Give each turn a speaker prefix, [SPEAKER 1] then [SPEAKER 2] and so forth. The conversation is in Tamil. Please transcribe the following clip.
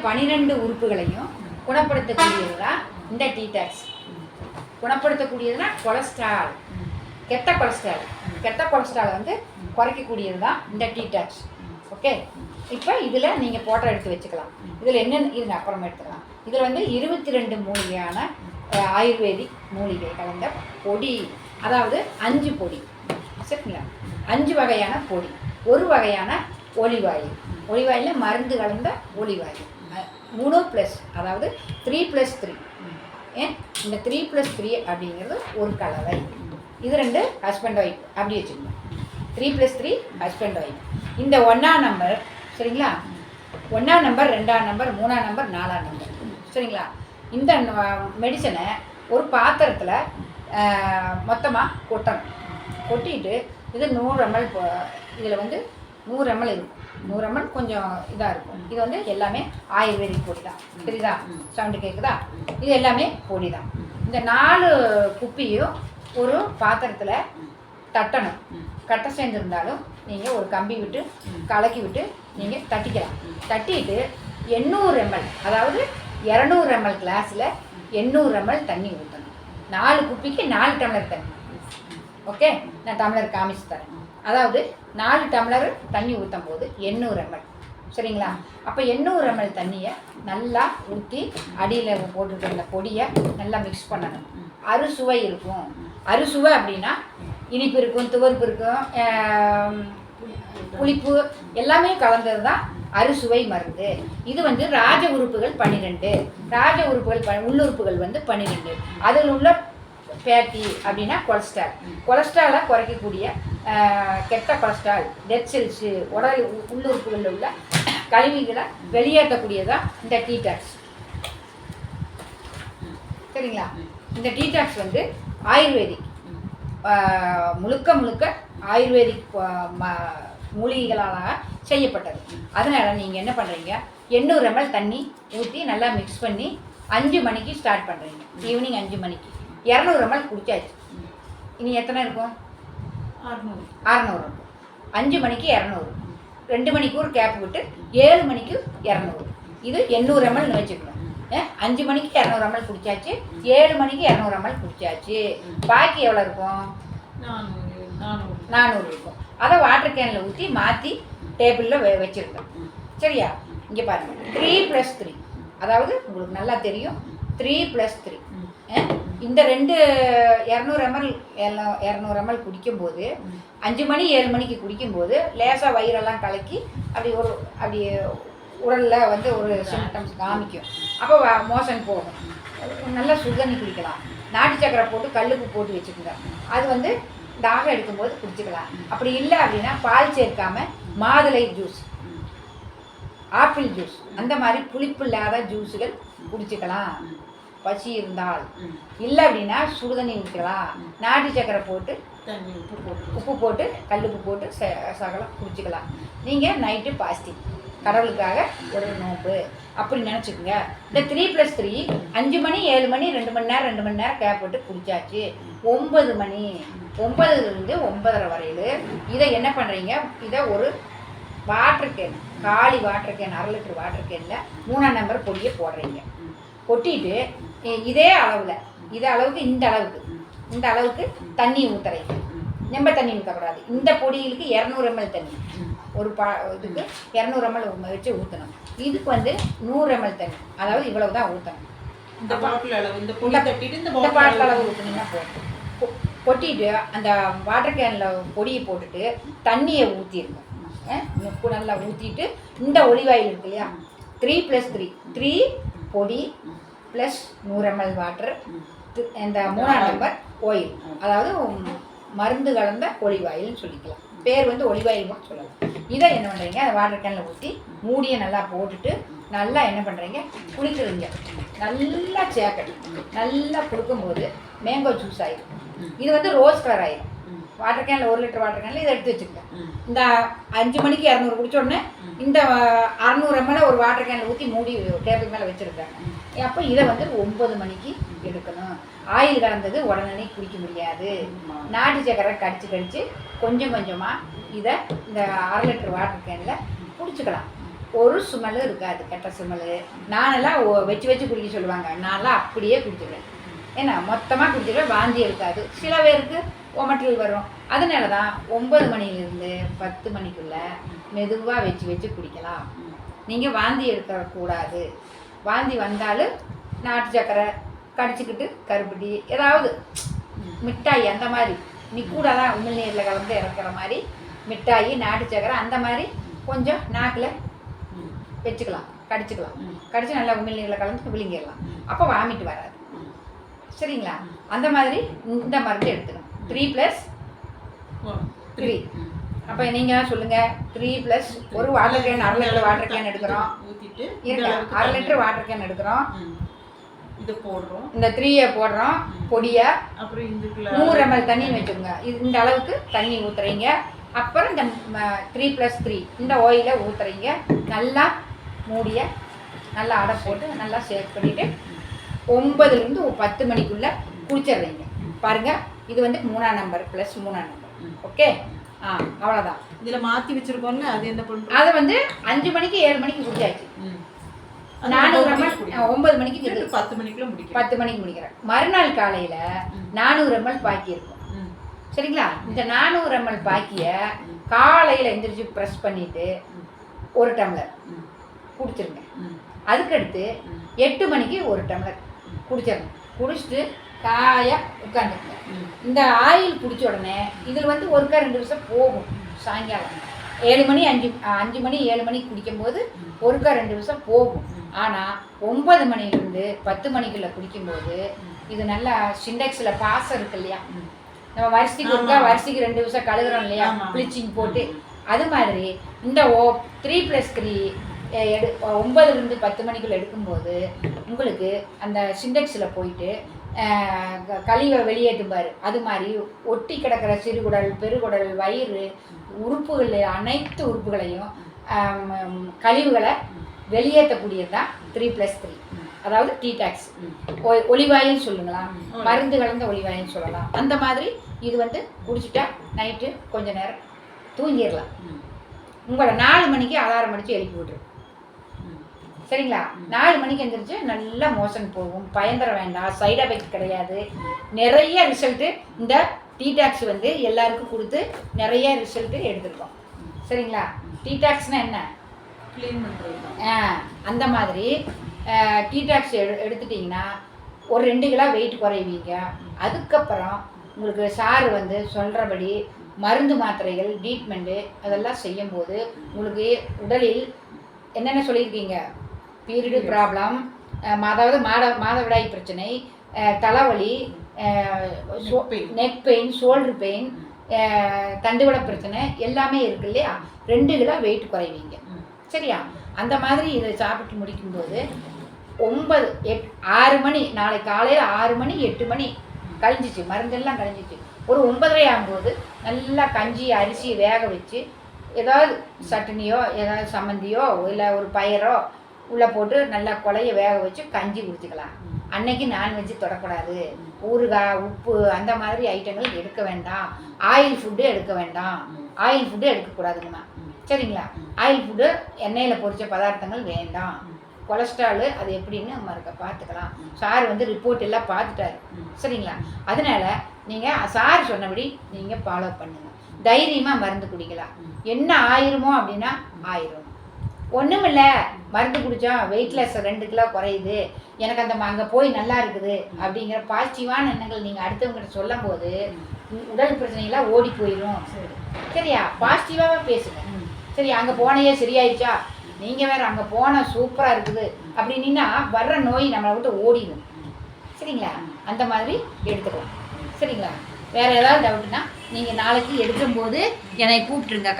[SPEAKER 1] 12 உறுப்புகளையும் குணப்படுத்தக்கூடியது தான் இந்த டீடாக்ஸ். குணப்படுத்தக்கூடியதுன்னா கொலஸ்ட்ரால், கெட்ட கொலஸ்ட்ரால் வந்து குறைக்கக்கூடியது தான் இந்த டீடாக்ஸ். ஓகே, இப்போ இதில் நீங்கள் ஃபோட்டோ எடுத்து வச்சுக்கலாம். இதில் என்னென்ன இது அப்புறமா எடுத்துக்கலாம். இதில் வந்து 22 மூலிகையான ஆயுர்வேதிக் மூலிகை கலந்த பொடி, அதாவது 5 பொடி, சரிங்களா? 5 வகையான பொடி, ஒரு வகையான ஒலிவாயில் மருந்து கலந்த ஒலிவாயில், 3+, அதாவது 3+3. ஏன் இந்த 3+3 அப்படிங்கிறது ஒரு கலவை. இது 2 ஹஸ்பண்ட் ஒய்ஃப் அப்படி வச்சுக்கணும். 3+3 ஹஸ்பண்ட் ஒய்ஃப். இந்த 1ஆம் நம்பர், சரிங்களா? 1ஆம் நம்பர், 2ஆம் நம்பர், 3ஆம் நம்பர், 4ஆம் நம்பர், சரிங்களா? இந்த மெடிசனை ஒரு பாத்திரத்தில் மொத்தமாக கொட்டணும். கொட்டிட்டு இது 100 ml, இதில் வந்து 100 ml இருக்கும். 100 ml கொஞ்சம் இதாக இருக்கும். இது வந்து எல்லாமே ஆயுர்வேதிக் பொடி தான். சரிதா? சவுண்டு கேட்குதா? இது எல்லாமே பொடி தான். இந்த 4 குப்பியும் ஒரு பாத்திரத்தில் தட்டணும். கட்டை சேர்ந்துருந்தாலும் நீங்கள் ஒரு கம்பி விட்டு கலக்கி விட்டு நீங்கள் தட்டிக்கலாம். தட்டிட்டு 800 ml, அதாவது 200 ml கிளாஸில் 800 ml தண்ணி ஊற்றணும். 4 குப்பிக்கு 4 டம்ளர் தண்ணி. ஓகே, நான் டம்ளர் காமிச்சு தரேன். அதாவது 4 டம்ளர் தண்ணி ஊற்றும் போது 800 ml, சரிங்களா? அப்போ 800 ml தண்ணியை நல்லா ஊற்றி அடியில் போட்டுட்டு அந்த பொடியை நல்லா மிக்ஸ் பண்ணணும். அறுசுவை இருக்கும். அறுசுவை அப்படின்னா இனிப்பு இருக்கும், துவர்ப்பு இருக்கும், புளிப்பு எல்லாமே கலந்தது தான் அறுசுவை மருந்து. இது வந்து ராஜ உறுப்புகள் 12, ராஜ உறுப்புகள் உள்ளுறுப்புகள் வந்து 12. அதில் உள்ள ஃபேட்டி அப்படின்னா கொலஸ்ட்ராலை குறைக்கக்கூடிய கெட்ட கொலஸ்ட்ரால், டெட் செல்ஸு, உடல் உள்ளுறுப்புகளில் உள்ள கழிவுகளை வெளியேற்றக்கூடியதான் இந்த டீடாக்ஸ். சரிங்களா? இந்த டீடாக்ஸ் வந்து ஆயுர்வேதிக், முழுக்க ஆயுர்வேதிக் மூலிகைகளால் செய்யப்பட்டது. அதனால் நீங்கள் என்ன பண்ணுறீங்க, 800 ml தண்ணி ஊற்றி நல்லா மிக்ஸ் பண்ணி 5 மணிக்கு ஸ்டார்ட் பண்ணுறீங்க. ஈவினிங் 5 மணிக்கு 200 ml குடிச்சாச்சு. இனி எத்தனை இருக்கும்? 600 இருக்கும். 5 மணிக்கு 200, 2 மணிக்கு ஒரு கேப் விட்டு 7 மணிக்கு 200. இது 800 ml வச்சுக்கணும். 5 மணிக்கு 200 ml குடிச்சாச்சு, 7 மணிக்கு 200 ml குடிச்சாச்சு. பாக்கி எவ்வளோ இருக்கும்? 400 இருக்கும். அதை வாட்டர் கேனில் ஊற்றி மாற்றி டேபிளில் வச்சுருக்கோம். சரியா? இங்கே பாருங்கள், 3+3, அதாவது உங்களுக்கு நல்லா தெரியும் 3+3. இந்த 200 ml குடிக்கும்போது 5 மணி 7 மணிக்கு குடிக்கும்போது லேசாக வயிறெல்லாம் கலக்கி அப்படி உடலில் வந்து ஒரு சிம்டம்ஸ் காமிக்கும். அப்போ மோஷன் போகும். நல்லா சுடுதண்ணி குடிக்கலாம். நாட்டு சக்கரை போட்டு கல்லுப்பு போட்டு வச்சுக்கோங்க. அது வந்து தாகம் எடுக்கும்போது குடிச்சிக்கலாம். அப்படி இல்லை அப்படின்னா பால் சேர்க்காம மாதுளை ஜூஸ், ஆப்பிள் ஜூஸ், அந்த மாதிரி புளிப்பு இல்லாத ஜூஸுகள் குடிச்சிக்கலாம் பசி இருந்தால். இல்லை அப்படின்னா சுடுதண்ணி ஊற்றிக்கலாம். நாட்டு சக்கரை போட்டு உப்பு போட்டு கல்லுப்பு போட்டு சகலம் குடிச்சிக்கலாம். நீங்கள் நைட்டு பாஸ்டிங், கடவுளுக்காக ஒரு நோம்பு அப்படி நினச்சிக்கோங்க. இந்த 3+3 5 மணி 7 மணி 2 மணி நேரம் கேப் போட்டு குடிச்சாச்சு. 9 மணி 9லேருந்து 9:30 வரையில் இதை என்ன பண்ணுறீங்க, இதை ஒரு வாட்டர் கேன், காலி வாட்டர் கேன், 1/2 லிட்டர் வாட்டர் கேனில் 3ஆம் நம்பர் பொடியை போடுறீங்க. கொட்டிட்டு இதே அளவுக்கு இந்த அளவுக்கு தண்ணி ஊற்றுறீங்க. நம்ப தண்ணி ஊற்றக்கூடாது. இந்த பொடிகளுக்கு 200 ml தண்ணி, ஒரு இதுக்கு 200 ml வச்சு ஊற்றணும். இதுக்கு வந்து 100 ml தண்ணி, அதாவது இவ்வளவு தான் ஊற்றணும். இந்த பாட்டில் அளவு ஊற்றினீங்கன்னா போதும். கொட்டிட்டு அந்த வாட்டர் கேனில் பொடியை போட்டுட்டு தண்ணியை ஊற்றிருங்க. நல்லா ஊற்றிட்டு இந்த ஒலிவாயில் இருக்கு இல்லையா, 3+3 பொடி ப்ளஸ் 100 ml வாட்டர், இந்த 3ஆம் நம்பர் ஆயில், அதாவது மருந்து கலந்த ஒலிவாயில்னு சொல்லிக்கலாம். பேர் வந்து ஒலிவாயில் மட்டும் சொல்லலாம். இதை என்ன பண்ணுறீங்க, அந்த வாட்டர் கேனில் ஊற்றி மூடியை நல்லா போட்டுட்டு நல்லா என்ன பண்ணுறீங்க, குளிக்கிறீங்க. நல்லா சேர்க்கணும். நல்லா குளிக்கும்போது மேங்கோ ஜூஸ் ஆகிடும். இது வந்து ரோஸ் கலர் ஆகிடும். வாட்டர் கேனில் 1 லிட்டர் வாட்டர் கேனில் இதை எடுத்து வச்சுருக்கேன். இந்த 5 மணிக்கு 200 குடிச்ச உடனே இந்த 600 ml ஒரு வாட்டர் கேனில் ஊற்றி மூடி டேபிள் மேலே வச்சுருக்காங்க. அப்போ இதை வந்து 9 மணிக்கு எடுக்கணும். ஆயில் கலந்தது உடனே குடிக்க முடியாது. நாட்டு சக்கரை கடிச்சு கொஞ்சம் கொஞ்சமாக இதை இந்த 1/2 லிட்டர் வாட்டர் கேனில் குடிச்சிக்கலாம். ஒரு சுமலும் இருக்காது, கெட்ட சுமல். நானெல்லாம் வச்சு வச்சு குடிக்க சொல்லுவாங்க, நான்லாம் அப்படியே குடிச்சிடுவேன். ஏன்னா மொத்தமாக குடிச்சிடுவேன், வாந்தி இருக்காது. சில பேருக்கு ஒமட்டல் வரும். அதனால தான் 9 மணிலேருந்து 10 மணிக்குள்ளே மெதுவாக வச்சு வச்சு குடிக்கலாம். நீங்கள் வாந்தி எடுக்கக்கூடாது. வாந்தி வந்தாலும் நாட்டு சக்கரை கடிச்சிக்கிட்டு கருப்பட்டி ஏதாவது மிட்டாய் அந்த மாதிரி கூட தான் உமிழ்நீரில் கலந்து இறக்குற மாதிரி மிட்டாய், நாட்டு சக்கரை அந்த மாதிரி கொஞ்சம் நாக்கில் வச்சுக்கலாம், கடிச்சிக்கலாம். கடிச்சு நல்லா உமிழ்நீரில் கலந்து விழுங்கிடலாம். அப்போ வாமிட்டு வராது. சரிங்களா? அந்த மாதிரி இந்த மருந்து எடுத்துக்கணும். 3+3. அப்போ நீங்கள் சொல்லுங்கள், 3+ ஒரு water can, 1/2 litre water can எடுக்கிறோம். இருங்க, 1/2 லிட்டர் வாட்டர் கேன் எடுக்கிறோம்.
[SPEAKER 2] இதை போடுறோம்,
[SPEAKER 1] இந்த 3 போடுறோம் பொடியை.
[SPEAKER 2] அப்புறம்
[SPEAKER 1] 100 ml தண்ணின்னு வச்சுக்கோங்க. இந்த அளவுக்கு தண்ணி ஊற்றுறீங்க. அப்புறம் இந்த 3+3 இந்த ஆயிலை ஊற்றுறீங்க. நல்லா மூடிய நல்லா அடை போட்டு நல்லா ஷேக் பண்ணிவிட்டு 9லேருந்து 10 மணிக்குள்ளே குடிச்சிடுறீங்க. பாருங்கள், இது வந்து 3ஆம் நம்பர் + 3ஆம் நம்பர். ஓகே, அவ்வளோதான்.
[SPEAKER 2] இதில் மாற்றி வச்சுருக்கோம்ல, அது என்ன பண்ணுறோம்?
[SPEAKER 1] அதை வந்து 5 மணிக்கு 7 மணிக்கு குடிச்சாச்சு. 400 ml 9 மணிக்கு
[SPEAKER 2] 10 மணிக்குள்ள முடிக்கிறேன்.
[SPEAKER 1] 10 மணிக்கு முடிக்கிறேன். மறுநாள் காலையில் 400 ml பாக்கி இருக்கும். சரிங்களா? இந்த 400 ml பாக்கியை காலையில் எந்திரிச்சு ப்ரெஸ் பண்ணிவிட்டு 1 டம்ளர் குடிச்சிருங்க. அதுக்கடுத்து 8 மணிக்கு 1 டம்ளர் குடிச்சிடணும். குடிச்சிட்டு காயாக உட்காந்துருங்க. இந்த ஆயில் குடித்த உடனே இதில் வந்து 1-2 நிமிஷம் போகும். சாயங்காலம் 7 மணி 5 மணி 7 மணிக்கு குடிக்கும்போது 1-2 நிமிஷம் போகும். ஆனால் 9 மணிலேருந்து 10 மணிக்குள்ளே குடிக்கும்போது இது நல்லா சிண்டெக்ஸில் பாசம் இருக்கு இல்லையா, நம்ம வரிசைக்கு கொடுத்தா வரிசைக்கு 2 நிமிஷம் கழுகுறோம் இல்லையா, ப்ளீச்சிங் போட்டு. அது மாதிரி இந்த 3+3 9லேருந்து 10 மணிக்குள்ளே எடுக்கும்போது உங்களுக்கு அந்த சிண்டெக்ஸில் போயிட்டு கழிவை வெளியேற்றும்பார். அது மாதிரி ஒட்டி கிடக்கிற சிறுகுடல், பெருகுடல், வயிறு உறுப்புகள் அனைத்து உறுப்புகளையும் கழிவுகளை வெளியேற்றக்கூடியது தான் 3+3. அதாவது டீடாக்ஸ். ஒலிவாயின்னு சொல்லுங்களா, மருந்து கலந்த ஒலிவாயின்னு சொல்லலாம். அந்த மாதிரி இது வந்து குடிச்சிட்டா நைட்டு கொஞ்ச நேரம் தூங்கிடலாம். உங்களை 4 மணிக்கு அலாரம் அடித்து எழுப்பி விட்டுரும். சரிங்களா? 4 மணிக்கு எழுந்திரிச்சு நல்லா மோஷன் போகும். பயந்துட வேண்டாம், சைட் எஃபெக்ட் கிடையாது. நிறைய ரிசல்ட்டு இந்த டீடாக்ஸ் வந்து எல்லாருக்கும் கொடுத்து நிறைய ரிசல்ட்டு எடுத்துருக்கோம். சரிங்களா? டீடாக்ஸ்னால் என்ன?
[SPEAKER 2] க்ளீன் பண்ணுறது.
[SPEAKER 1] அந்த மாதிரி டீடாக்ஸ் எடுத்துட்டிங்கன்னா ஒரு 2 கிலோ வெயிட் குறைவீங்க. அதுக்கப்புறம் உங்களுக்கு சார் வந்து சொல்கிறபடி மருந்து மாத்திரைகள் ட்ரீட்மெண்ட்டு அதெல்லாம் செய்யும்போது உங்களுக்கு உடலில் என்னென்ன சொல்லியிருக்கீங்க, பீரியடு ப்ராப்ளம், அதாவது மாதவிடாய் பிரச்சனை, தலைவலி, நெக் பெயின், ஷோல்டர் பெயின், தண்டுவட பிரச்சனை எல்லாமே இருக்கு இல்லையா, 2 கிலோ வெயிட் குறைவீங்க. சரியா? அந்த மாதிரி இதை சாப்பிட்டு முடிக்கும்போது 6 மணி, நாளைக்கு காலையில் 6 மணி 8 மணி கழிஞ்சிச்சு, மருந்தெல்லாம் கழிஞ்சிச்சு. ஒரு 9:30 ஆகும்போது நல்லா கஞ்சி அரிசி வேக வச்சு ஏதாவது சட்னியோ ஏதாவது சம்மந்தியோ இல்லை ஒரு பயிரோ உள்ளே போட்டு நல்லா கொலையை வேக வச்சு கஞ்சி குடிச்சிக்கலாம். அன்னைக்கு நான்வெஜ்ஜு தொடக்கூடாது. ஊறுகாய், உப்பு அந்த மாதிரி ஐட்டங்கள் எடுக்க வேண்டாம். ஆயில் ஃபுட்டு எடுக்க வேண்டாம். ஆயில் ஃபுட்டு எடுக்கக்கூடாதுங்கம்மா. சரிங்களா? ஆயில் ஃபுட்டு, எண்ணெயில் பொரித்த பதார்த்தங்கள் வேண்டாம். கொலஸ்ட்ராலு அது எப்படின்னு நம்ம இருக்க பார்த்துக்கலாம். சார் வந்து ரிப்போர்ட் எல்லாம் பார்த்துட்டாரு. சரிங்களா? அதனால் நீங்கள் சார் சொன்னபடி நீங்கள் ஃபாலோ பண்ணுங்கள். தைரியமாக மருந்து குடிக்கலாம். என்ன ஆயிருமோ அப்படின்னா ஆயிரும். ஒன்றும் இல்லை, மருந்து குடித்தோம், வெயிட்லெஸ் 2 கிலோ குறையுது, எனக்கு அந்த அங்கே போய் நல்லா இருக்குது அப்படிங்கிற பாசிட்டிவான எண்ணங்கள் நீங்கள் அடுத்தவங்ககிட்ட சொல்லும் போது உடல் பிரச்சனைகளாக ஓடி போயிடும். சரியா? பாசிட்டிவாக பேசுங்க. சரி, அங்கே போனையே சரியாயிடுச்சா, நீங்கள் வேறு அங்கே போனால் சூப்பராக இருக்குது அப்படின்னா வர்ற நோய் நம்மளை விட்டு ஓடிடும். சரிங்களா? அந்த மாதிரி எடுத்துக்கலாம். சரிங்களா? வேறு ஏதாவது டவுட்னா நீங்கள் நாளைக்கு எடுக்கும்போது என்னை கூப்பிட்ருங்க.